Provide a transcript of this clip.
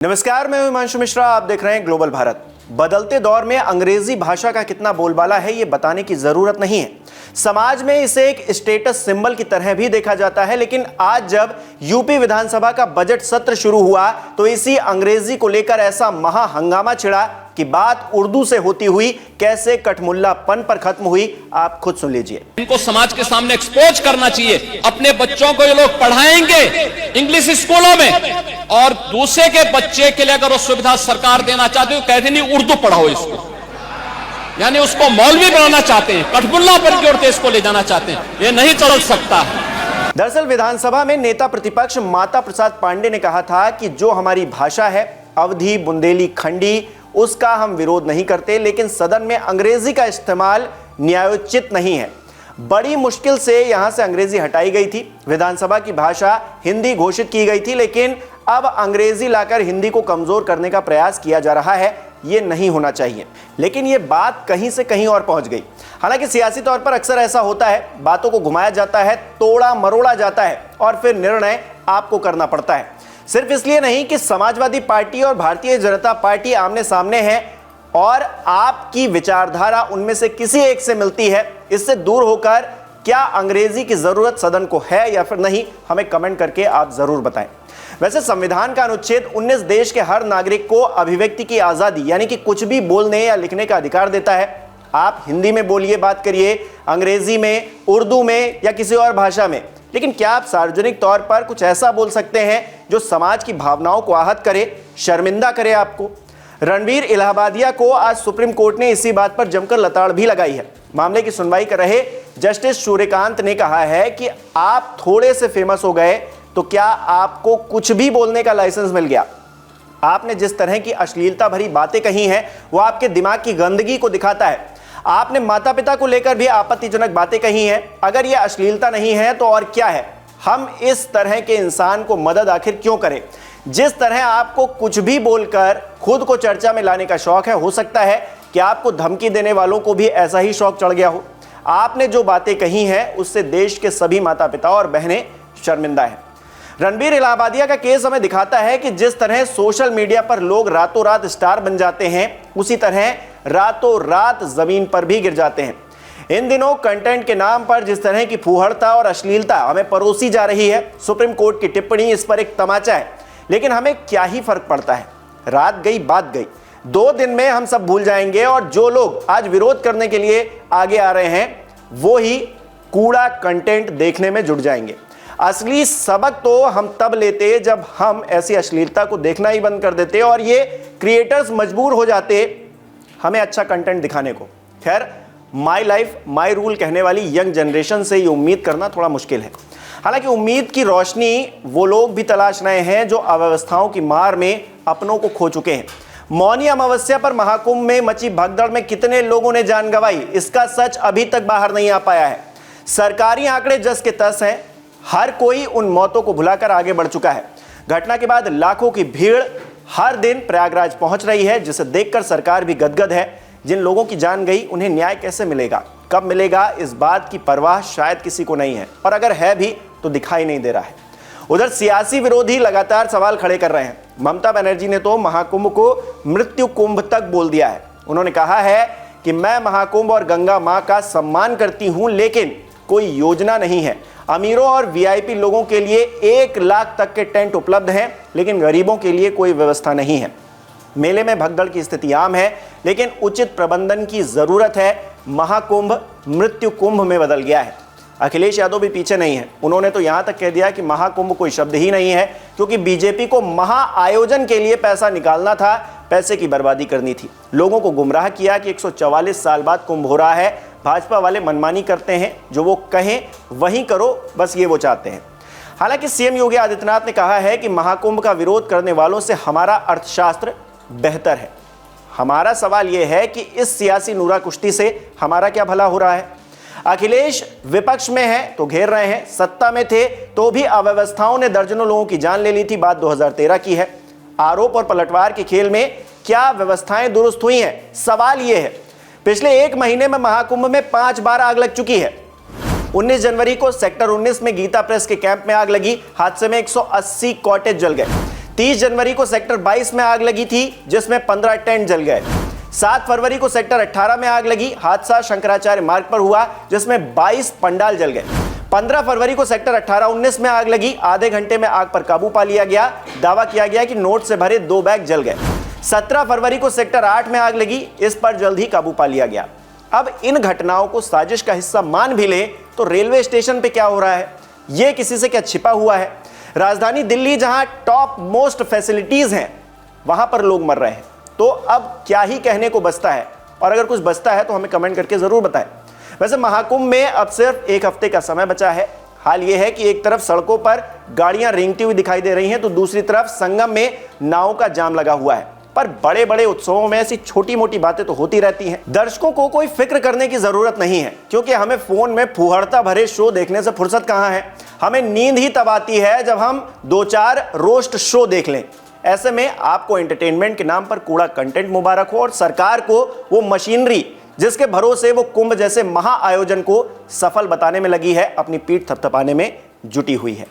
नमस्कार, मैं हिमांशु मिश्रा। आप देख रहे हैं ग्लोबल भारत। बदलते दौर में अंग्रेजी भाषा का कितना बोलबाला है ये बताने की जरूरत नहीं है। समाज में इसे एक स्टेटस सिंबल की तरह भी देखा जाता है, लेकिन आज जब यूपी विधानसभा का बजट सत्र शुरू हुआ तो इसी अंग्रेजी को लेकर ऐसा महा हंगामा छिड़ा कि बात उर्दू से होती हुई कैसे कठमुल्लापन पर खत्म हुई, आप खुद सुन लीजिए। इनको समाज के सामने एक्सपोज करना चाहिए। अपने बच्चों को ये लोग पढ़ाएंगे इंग्लिश स्कूलों में, और दूसरे के बच्चे के लिए अगर वो सुविधा सरकार देना चाहती है, कहते नहीं उर्दू पढ़ाओ इसको, यानी उसको मौलवी बनाना चाहते हैं, कठमुल्लापन की ओर इसको ले जाना चाहते हैं। ये नहीं चल सकता है। दरअसल विधानसभा में नेता प्रतिपक्ष माता प्रसाद पांडे ने कहा था कि जो हमारी भाषा है अवधी, बुंदेली, खंडी, उसका हम विरोध नहीं करते, लेकिन सदन में अंग्रेजी का इस्तेमाल न्यायोचित नहीं है। बड़ी मुश्किल से यहां से अंग्रेजी हटाई गई थी। विधानसभा की भाषा हिंदी घोषित की गई थी, लेकिन अब अंग्रेजी लाकर हिंदी को कमजोर करने का प्रयास किया जा रहा है। ये नहीं होना चाहिए, लेकिन ये बात कहीं से कहीं और पहुंच गई। हालांकि सियासी तौर पर अक्सर ऐसा होता है, बातों को घुमाया जाता है, तोड़ा मरोड़ा जाता है और फिर निर्णय आपको करना पड़ता है। सिर्फ इसलिए नहीं कि समाजवादी पार्टी और भारतीय जनता पार्टी आमने सामने हैं और आपकी विचारधारा उनमें से किसी एक से मिलती है। इससे दूर होकर क्या अंग्रेजी की जरूरत सदन को है या फिर नहीं, हमें कमेंट करके आप जरूर बताएं। वैसे संविधान का अनुच्छेद 19 देश के हर नागरिक को अभिव्यक्ति की आजादी यानी कि कुछ भी बोलने या लिखने का अधिकार देता है। आप हिंदी में बोलिए, बात करिए, अंग्रेजी में, उर्दू में या किसी और भाषा में, लेकिन क्या आप सार्वजनिक तौर पर कुछ ऐसा बोल सकते हैं जो समाज की भावनाओं को आहत करे, शर्मिंदा करे आपको? रणबीर इलाहाबादिया को आज सुप्रीम कोर्ट ने इसी बात पर जमकर लताड़ भी लगाई है। मामले की सुनवाई कर रहे जस्टिस सूर्यकांत ने कहा है कि आप थोड़े से फेमस हो गए तो क्या आपको कुछ भी बोलने का लाइसेंस मिल गया? आपने जिस तरह की अश्लीलता भरी बातें कही हैं वो आपके दिमाग की गंदगी को दिखाता है। आपने माता पिता को लेकर भी आपत्तिजनक बातें कही हैं। अगर यह अश्लीलता नहीं है तो और क्या है? हम इस तरह के इंसान को मदद आखिर क्यों करें? जिस तरह आपको कुछ भी बोलकर खुद को चर्चा में लाने का शौक है, हो सकता है कि आपको धमकी देने वालों को भी ऐसा ही शौक चढ़ गया हो। आपने जो बातें कही हैं उससे देश के सभी माता पिता और बहनें शर्मिंदा हैं। रणबीर इलाहाबादिया का केस हमें दिखाता है कि जिस तरह सोशल मीडिया पर लोग रातों रात स्टार बन जाते हैं, उसी तरह रातों रात जमीन पर भी गिर जाते हैं। इन दिनों कंटेंट के नाम पर जिस तरह की फूहड़ता और अश्लीलता हमें परोसी जा रही है, सुप्रीम कोर्ट की टिप्पणी इस पर एक तमाचा है। लेकिन हमें क्या ही फर्क पड़ता है? रात गई बात गई, 2 दिन में हम सब भूल जाएंगे और जो लोग आज विरोध करने के लिए आगे आ रहे हैं वो ही कूड़ा कंटेंट देखने में जुट जाएंगे। असली सबक तो हम तब लेते जब हम ऐसी अश्लीलता को देखना ही बंद कर देते और ये क्रिएटर्स मजबूर हो जाते हमें अच्छा कंटेंट दिखाने को। खैर, माई लाइफ माई रूल कहने वाली यंग जनरेशन से ये उम्मीद करना थोड़ा मुश्किल है। हालांकि उम्मीद की रोशनी वो लोग भी तलाश रहे हैं जो अव्यवस्थाओं की मार में अपनों को खो चुके हैं। मौनी अमावस्या पर महाकुंभ में मची भगदड़ में कितने लोगों ने जान गंवाई, इसका सच अभी तक बाहर नहीं आ पाया है। सरकारी आंकड़े जस के तस हैं। हर कोई उन मौतों को भुलाकर आगे बढ़ चुका है। घटना के बाद लाखों की भीड़ हर दिन प्रयागराज पहुंच रही है, जिसे देखकर सरकार भी गदगद है। जिन लोगों की जान गई उन्हें न्याय कैसे मिलेगा, कब मिलेगा, इस बात की परवाह शायद किसी को नहीं है, और अगर है भी तो दिखाई नहीं दे रहा है। उधर सियासी विरोधी लगातार सवाल खड़े कर रहे हैं। ममता बनर्जी ने तो महाकुंभ को मृत्यु कुंभ तक बोल दिया है। उन्होंने कहा है कि मैं महाकुंभ और गंगा मां का सम्मान करती हूं, लेकिन कोई योजना नहीं है। अमीरों और वीआईपी लोगों के लिए 1 लाख तक के टेंट उपलब्ध हैं, लेकिन गरीबों के लिए कोई व्यवस्था नहीं है। मेले में भगदड़ की स्थिति आम है, लेकिन उचित प्रबंधन की जरूरत है। महाकुंभ मृत्यु कुंभ में बदल गया है। अखिलेश यादव भी पीछे नहीं है। उन्होंने तो यहां तक कह दिया कि महाकुंभ कोई शब्द ही नहीं है, क्योंकि बीजेपी को महाआयोजन के लिए पैसा निकालना था, पैसे की बर्बादी करनी थी। लोगों को गुमराह किया कि 144 साल बाद कुंभ हो रहा है। भाजपा वाले मनमानी करते हैं, जो वो कहें वहीं करो, बस ये वो चाहते हैं। हालांकि सीएम योगी आदित्यनाथ ने कहा है कि महाकुंभ का विरोध करने वालों से हमारा अर्थशास्त्र बेहतर है। हमारा सवाल यह है कि इस सियासी नूरा कुश्ती से हमारा क्या भला हो रहा है? अखिलेश विपक्ष में है तो घेर रहे हैं, सत्ता में थे तो भी अव्यवस्थाओं ने दर्जनों लोगों की जान ले ली थी। बात 2013 की है। आरोप और पलटवार के खेल में क्या व्यवस्थाएं दुरुस्त हुई हैं? सवाल यह है। पिछले 1 महीने में महाकुंभ में 5 बार आग लग चुकी है। 19 जनवरी को सेक्टर 19 में गीता प्रेस के कैंप में आग लगी। हादसे में 180 कॉटेज जल गए। 30 जनवरी को सेक्टर 22 में आग लगी थी, जिसमें 15 टेंट जल गए। 7 फरवरी को सेक्टर 18 में आग लगी। हादसा शंकराचार्य मार्ग पर हुआ, जिसमें 22 पंडाल जल गए। 15 फरवरी को सेक्टर 18-19 में आग लगी। आधे घंटे में आग पर काबू पा लिया गया। दावा किया गया कि नोट से भरे 2 बैग जल गए। 17 फरवरी को सेक्टर 8 में आग लगी। इस पर जल्द ही काबू पा लिया गया। अब इन घटनाओं को साजिश का हिस्सा मान भी ले तो रेलवे स्टेशन पे क्या हो रहा है, यह किसी से क्या छिपा हुआ है? राजधानी दिल्ली, जहां टॉप मोस्ट फैसिलिटीज हैं, वहां पर लोग मर रहे हैं। तो अब क्या ही कहने को बचता है? और अगर कुछ बचता है तो हमें कमेंट करके जरूर बताएं। वैसे महाकुंभ में अब सिर्फ 1 हफ्ते का समय बचा है। हाल यह है कि एक तरफ सड़कों पर गाड़ियां रेंगती हुई दिखाई दे रही हैं, तो दूसरी तरफ संगम में नावों का जाम लगा हुआ है। पर बड़े बड़े उत्सवों में ऐसी छोटी मोटी बातें तो होती रहती हैं। दर्शकों को कोई फिक्र करने की जरूरत नहीं है, क्योंकि हमें फोन में फुहड़ता भरे शो देखने से फुर्सत कहां है। हमें नींद ही तब आती है जब हम 2-4 रोस्ट शो देख लें। ऐसे में आपको एंटरटेनमेंट के नाम पर कूड़ा कंटेंट मुबारक हो, और सरकार को वो मशीनरी जिसके भरोसे वो कुंभ जैसे महा आयोजन को सफल बताने में लगी है, अपनी पीठ थपथपाने में जुटी हुई है।